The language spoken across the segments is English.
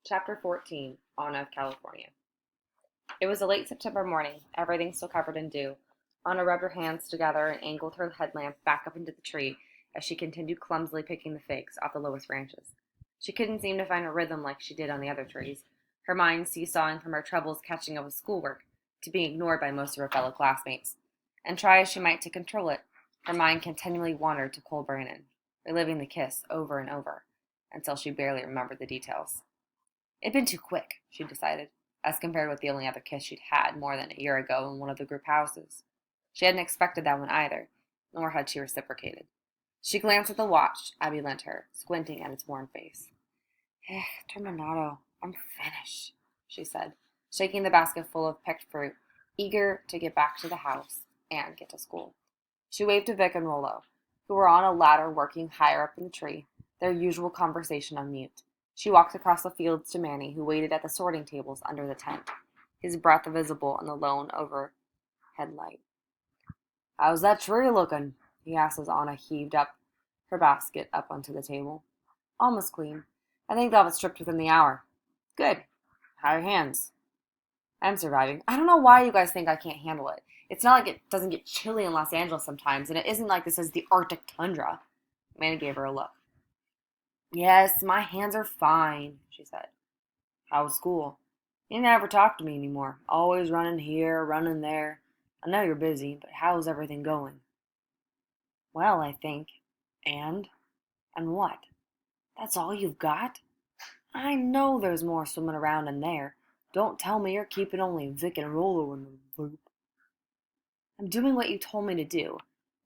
Chapter 14, Anna of California. It was a late September morning, everything still covered in dew. Anna rubbed her hands together and angled her headlamp back up into the tree as she continued clumsily picking the figs off the lowest branches. She couldn't seem to find a rhythm like she did on the other trees, her mind seesawing from her troubles catching up with schoolwork to being ignored by most of her fellow classmates. And try as she might to control it, her mind continually wandered to Cole Brannon, reliving the kiss over and over, until she barely remembered the details. It'd been too quick, she decided, as compared with the only other kiss she'd had more than a year ago in one of the group houses. She hadn't expected that one either, nor had she reciprocated. She glanced at the watch Abby lent her, squinting at its worn face. Terminato, I'm finished, she said, shaking the basket full of picked fruit, eager to get back to the house and get to school. She waved to Vic and Rollo, who were on a ladder working higher up in the tree, their usual conversation on mute. She walked across the fields to Manny, who waited at the sorting tables under the tent, his breath visible in the lone overhead light. "How's that tree looking?" he asked as Anna heaved up her basket up onto the table. "Almost clean. I think they'll have it stripped within the hour." "Good. How are your hands?" "I'm surviving. I don't know why you guys think I can't handle it. It's not like it doesn't get chilly in Los Angeles sometimes, and it isn't like this is the Arctic tundra." Manny gave her a look. "Yes, my hands are fine," she said. "How's school?" "You never talk to me anymore. Always running here, running there. I know you're busy, but how's everything going?" "Well, I think." "And? And what? That's all you've got? I know there's more swimming around in there. Don't tell me you're keeping only Vic and Rollo in the loop." "I'm doing what you told me to do.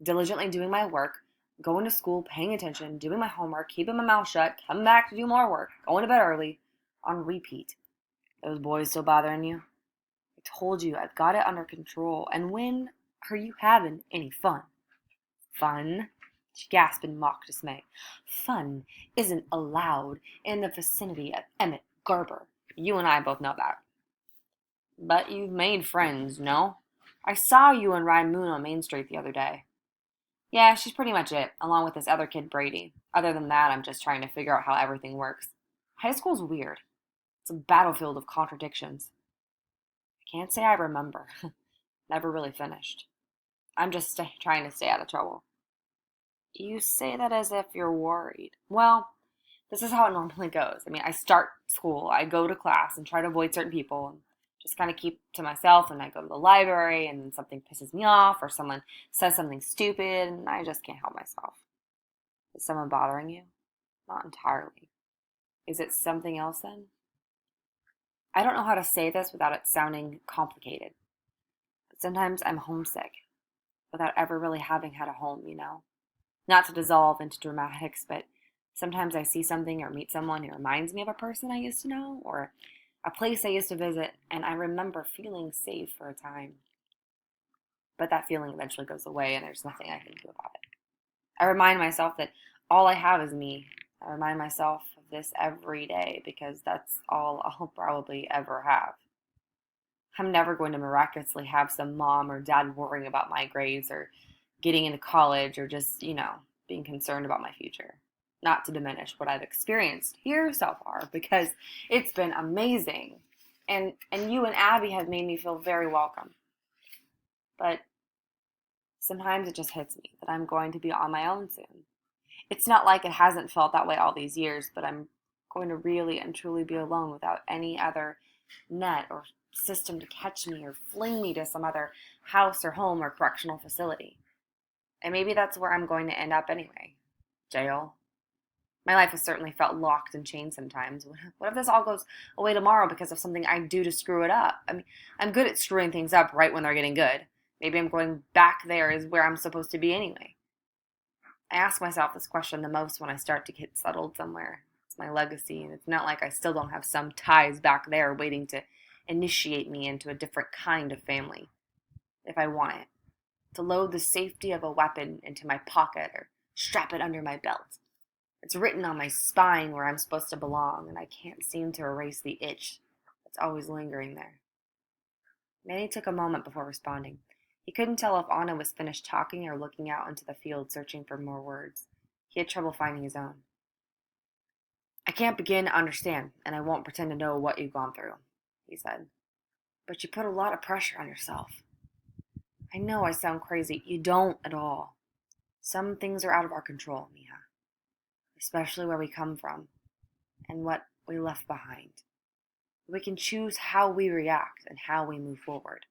Diligently doing my work, going to school, paying attention, doing my homework, keeping my mouth shut, coming back to do more work, going to bed early, on repeat. Those boys still bothering you?" "I told you I've got it under control. And when are you having any fun?" "Fun?" She gasped in mock dismay. "Fun isn't allowed in the vicinity of Emmett Garber. You and I both know that." "But you've made friends, no? I saw you and Moon on Main Street the other day." "Yeah, she's pretty much it, along with this other kid, Brady. Other than that, I'm just trying to figure out how everything works. High school's weird. It's a battlefield of contradictions. I can't say I remember. Never really finished. I'm just trying to stay out of trouble." "You say that as if you're worried." "Well, this is how it normally goes. I start school, I go to class and try to avoid certain people and just kind of keep to myself, and I go to the library and then something pisses me off or someone says something stupid and I just can't help myself." "Is someone bothering you?" "Not entirely." "Is it something else then?" I don't know how to say this without it sounding complicated, but sometimes I'm homesick without ever really having had a home. Not to dissolve into dramatics, but sometimes I see something or meet someone who reminds me of a person I used to know or a place I used to visit, and I remember feeling safe for a time. But that feeling eventually goes away, and there's nothing I can do about it. I remind myself that all I have is me. I remind myself of this every day because that's all I'll probably ever have. I'm never going to miraculously have some mom or dad worrying about my grades or getting into college or just, being concerned about my future. Not to diminish what I've experienced here so far because it's been amazing. And you and Abby have made me feel very welcome. But sometimes it just hits me that I'm going to be on my own soon. It's not like it hasn't felt that way all these years, but I'm going to really and truly be alone without any other net or system to catch me or fling me to some other house or home or correctional facility. And maybe that's where I'm going to end up anyway. Jail. My life has certainly felt locked and chained sometimes. What if this all goes away tomorrow because of something I do to screw it up? I'm good at screwing things up right when they're getting good. Maybe I'm going back there is where I'm supposed to be anyway. I ask myself this question the most when I start to get settled somewhere. It's my legacy, and it's not like I still don't have some ties back there waiting to initiate me into a different kind of family, if I want it. To load the safety of a weapon into my pocket or strap it under my belt. It's written on my spine where I'm supposed to belong, and I can't seem to erase the itch that's always lingering there. Manny took a moment before responding. He couldn't tell if Anna was finished talking or looking out into the field searching for more words. He had trouble finding his own. I can't begin to understand, and I won't pretend to know what you've gone through, he said. But you put a lot of pressure on yourself. I know I sound crazy. You don't at all. Some things are out of our control, Mia, especially where we come from and what we left behind. We can choose how we react and how we move forward.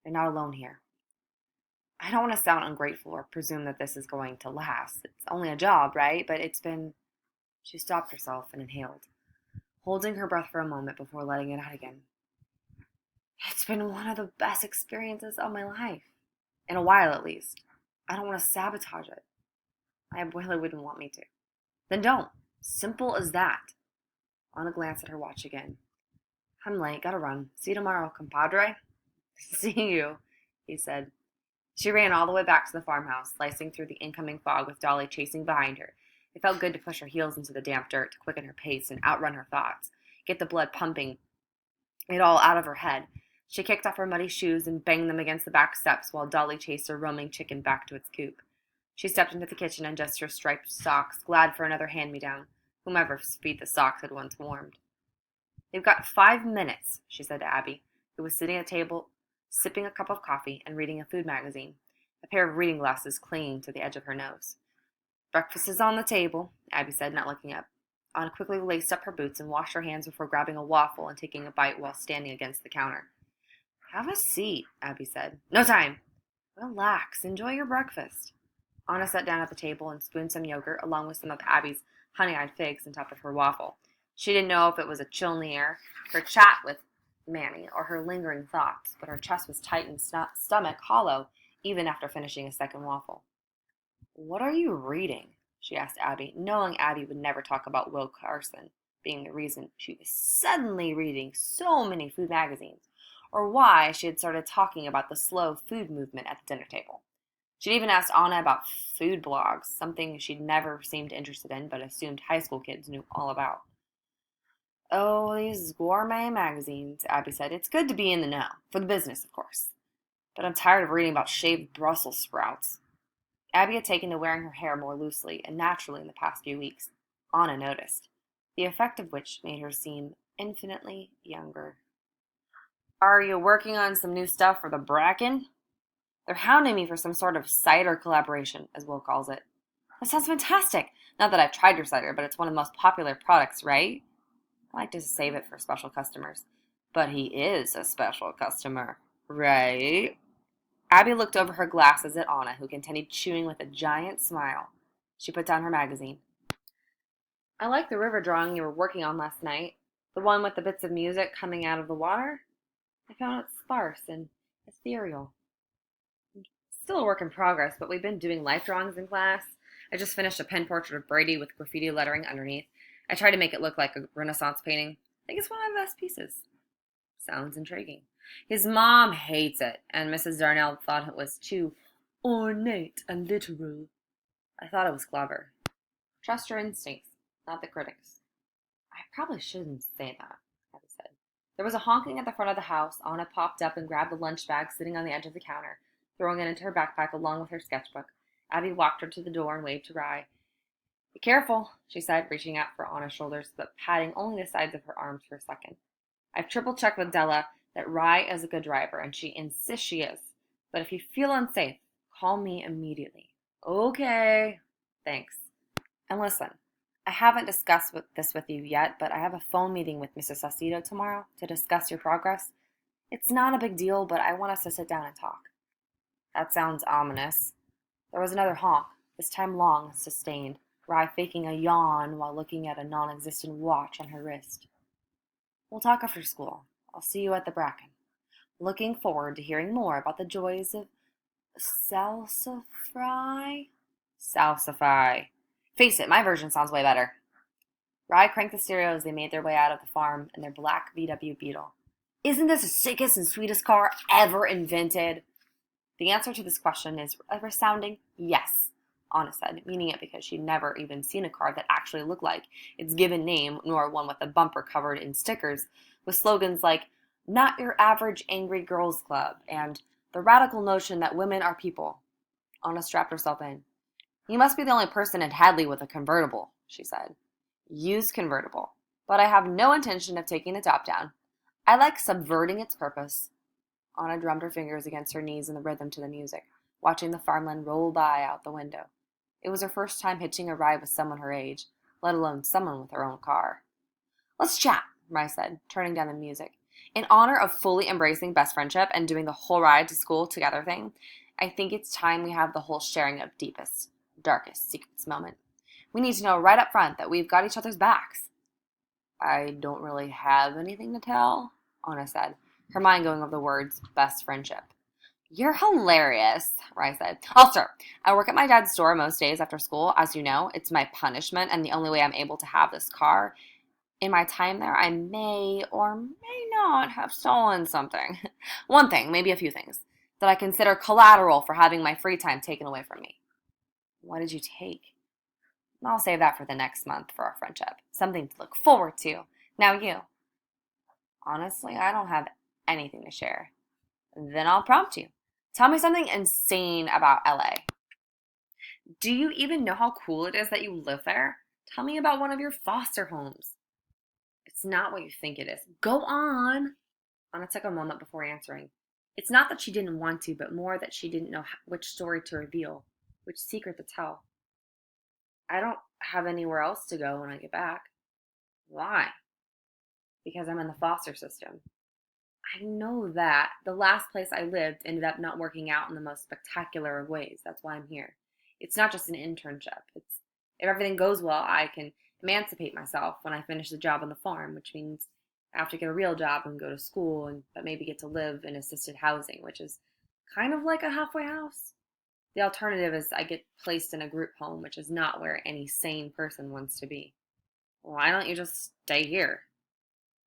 You're not alone here. I don't want to sound ungrateful or presume that this is going to last. It's only a job, right? But it's been. She stopped herself and inhaled, holding her breath for a moment before letting it out again. It's been one of the best experiences of my life. In a while, at least. I don't want to sabotage it. My abuela wouldn't want me to. Then don't. Simple as that. Anna glanced at her watch again. I'm late. Gotta run. See you tomorrow, compadre. See you, he said. She ran all the way back to the farmhouse, slicing through the incoming fog with Dolly chasing behind her. It felt good to push her heels into the damp dirt to quicken her pace and outrun her thoughts, get the blood pumping it all out of her head. She kicked off her muddy shoes and banged them against the back steps while Dolly chased her roaming chicken back to its coop. She stepped into the kitchen and adjusted her striped socks, glad for another hand-me-down, whomever's feet the socks had once warmed. You've got 5 minutes, she said to Abby, who was sitting at a table, sipping a cup of coffee and reading a food magazine, a pair of reading glasses clinging to the edge of her nose. Breakfast is on the table, Abby said, not looking up. Anna quickly laced up her boots and washed her hands before grabbing a waffle and taking a bite while standing against the counter. Have a seat, Abby said. No time. Relax. Enjoy your breakfast. Anna sat down at the table and spooned some yogurt along with some of Abby's honey-eyed figs on top of her waffle. She didn't know if it was a chill in the air, her chat with Manny, or her lingering thoughts, but her chest was tight and stomach hollow even after finishing a second waffle. What are you reading? She asked Abby, knowing Abby would never talk about Will Carson being the reason she was suddenly reading so many food magazines, or why she had started talking about the slow food movement at the dinner table. She'd even asked Anna about food blogs, something she'd never seemed interested in but assumed high school kids knew all about. Oh, these gourmet magazines, Abby said. It's good to be in the know, for the business, of course. But I'm tired of reading about shaved Brussels sprouts. Abby had taken to wearing her hair more loosely and naturally in the past few weeks. Anna noticed, the effect of which made her seem infinitely younger. Are you working on some new stuff for the Bracken? They're hounding me for some sort of cider collaboration, as Will calls it. That sounds fantastic. Not that I've tried your cider, but it's one of the most popular products, right? I like to save it for special customers. But he is a special customer, right? Abby looked over her glasses at Anna, who continued chewing with a giant smile. She put down her magazine. I like the river drawing you were working on last night. The one with the bits of music coming out of the water. I found it sparse and ethereal. Still a work in progress, but we've been doing life drawings in class. I just finished a pen portrait of Brady with graffiti lettering underneath. I tried to make it look like a Renaissance painting. I think it's one of my best pieces. Sounds intriguing. His mom hates it, and Mrs. Darnell thought it was too ornate and literal. I thought it was clever. Trust your instincts, not the critics. I probably shouldn't say that, Abby said. There was a honking at the front of the house. Anna popped up and grabbed the lunch bag sitting on the edge of the counter, throwing it into her backpack along with her sketchbook. Abby walked her to the door and waved to Rye. Be careful, she said, reaching out for Anna's shoulders, but patting only the sides of her arms for a second. I've triple-checked with Della that Rye is a good driver, and she insists she is. But if you feel unsafe, call me immediately. Okay. Thanks. And listen, I haven't discussed this with you yet, but I have a phone meeting with Mrs. Saucedo tomorrow to discuss your progress. It's not a big deal, but I want us to sit down and talk. That sounds ominous. There was another honk, this time long and sustained, Rye faking a yawn while looking at a non-existent watch on her wrist. We'll talk after school. I'll see you at the Bracken. Looking forward to hearing more about the joys of salsify? Salsify. Face it, my version sounds way better. Rye cranked the stereo as they made their way out of the farm in their black VW Beetle. Isn't this the sickest and sweetest car ever invented? The answer to this question is a resounding yes, Anna said, meaning it because she'd never even seen a car that actually looked like its given name, nor one with a bumper covered in stickers, with slogans like, Not Your Average Angry Girls Club, and The Radical Notion That Women Are People. Anna strapped herself in. You must be the only person in Hadley with a convertible, she said. Used convertible, but I have no intention of taking the top down. I like subverting its purpose. Anna drummed her fingers against her knees in the rhythm to the music, watching the farmland roll by out the window. It was her first time hitching a ride with someone her age, let alone someone with her own car. Let's chat, Rye said, turning down the music. In honor of fully embracing best friendship and doing the whole ride to school together thing, I think it's time we have the whole sharing of deepest, darkest secrets moment. We need to know right up front that we've got each other's backs. I don't really have anything to tell, Anna said, her mind going over the words best friendship. You're hilarious, Rye said. I'll start. I work at my dad's store most days after school. As you know, it's my punishment and the only way I'm able to have this car. In my time there, I may or may not have stolen something. One thing, maybe a few things, that I consider collateral for having my free time taken away from me. What did you take? I'll save that for the next month for our friendship. Something to look forward to. Now you. Honestly, I don't have anything to share. Then I'll prompt you. Tell me something insane about LA. Do you even know how cool it is that you live there? Tell me about one of your foster homes. It's not what you think it is. Go on. Anna took a moment before answering. It's not that she didn't want to, but more that she didn't know which story to reveal, which secret to tell. I don't have anywhere else to go when I get back. Why? Because I'm in the foster system. I know that. The last place I lived ended up not working out in the most spectacular of ways. That's why I'm here. It's not just an internship. If everything goes well, I can emancipate myself when I finish the job on the farm, which means I have to get a real job and go to school but maybe get to live in assisted housing, which is kind of like a halfway house. The alternative is I get placed in a group home, which is not where any sane person wants to be. Why don't you just stay here?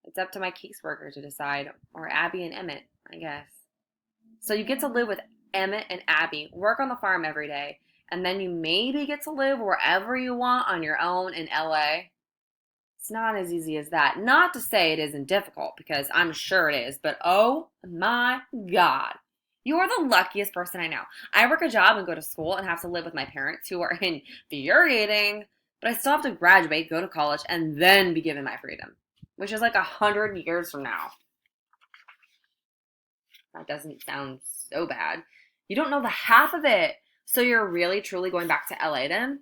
It's up to my caseworker to decide, or Abby and Emmett, I guess. So you get to live with Emmett and Abby, work on the farm every day, and then you maybe get to live wherever you want on your own in LA. It's not as easy as that. Not to say it isn't difficult, because I'm sure it is, but oh my God. You are the luckiest person I know. I work a job and go to school and have to live with my parents, who are infuriating, but I still have to graduate, go to college, and then be given my freedom, which is like 100 years from now. That doesn't sound so bad. You don't know the half of it. So you're really, truly going back to LA then?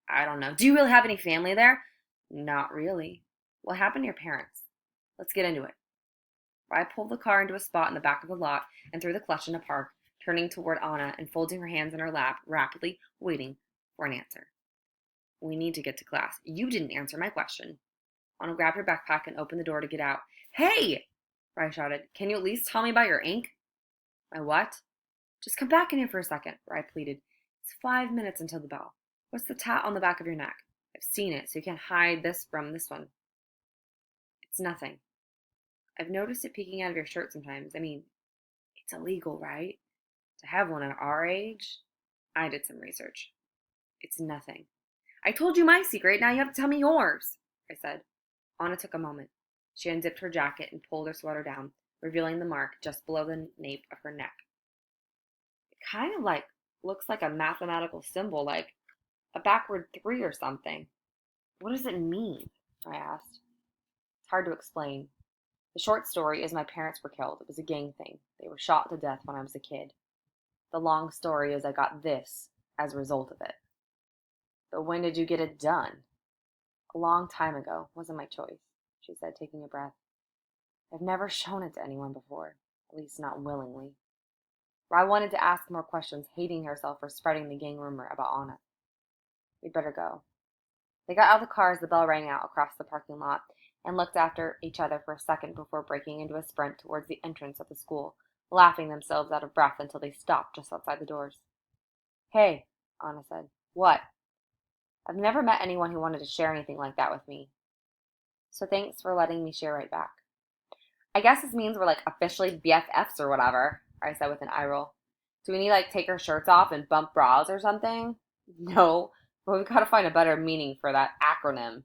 I don't know. Do you really have any family there? Not really. What happened to your parents? Let's get into it. I pulled the car into a spot in the back of the lot and threw the clutch into park, turning toward Anna and folding her hands in her lap, rapidly waiting for an answer. We need to get to class. You didn't answer my question. Anna grabbed her backpack and opened the door to get out. Hey! Rye shouted. Can you at least tell me about your ink? My what? Just come back in here for a second, Rye pleaded. It's 5 minutes until the bell. What's the tat on the back of your neck? I've seen it, so you can't hide this from this one. It's nothing. I've noticed it peeking out of your shirt sometimes. I mean, it's illegal, right? To have one at our age? I did some research. It's nothing. I told you my secret, now you have to tell me yours, I said. Anna took a moment. She unzipped her jacket and pulled her sweater down, revealing the mark just below the nape of her neck. It kind of looks like a mathematical symbol, like a backward 3 or something. What does it mean? I asked. It's hard to explain. The short story is my parents were killed. It was a gang thing. They were shot to death when I was a kid. The long story is I got this as a result of it. But when did you get it done? A long time ago. Wasn't my choice, she said, taking a breath. I've never shown it to anyone before, at least not willingly. Rye wanted to ask more questions, hating herself for spreading the gang rumor about Anna. We'd better go. They got out of the car as the bell rang out across the parking lot and looked after each other for a second before breaking into a sprint towards the entrance of the school, laughing themselves out of breath until they stopped just outside the doors. Hey, Anna said. What? I've never met anyone who wanted to share anything like that with me. So thanks for letting me share right back. I guess this means we're officially BFFs or whatever, I said with an eye roll. Do we need take our shirts off and bump bras or something? No, but we've got to find a better meaning for that acronym.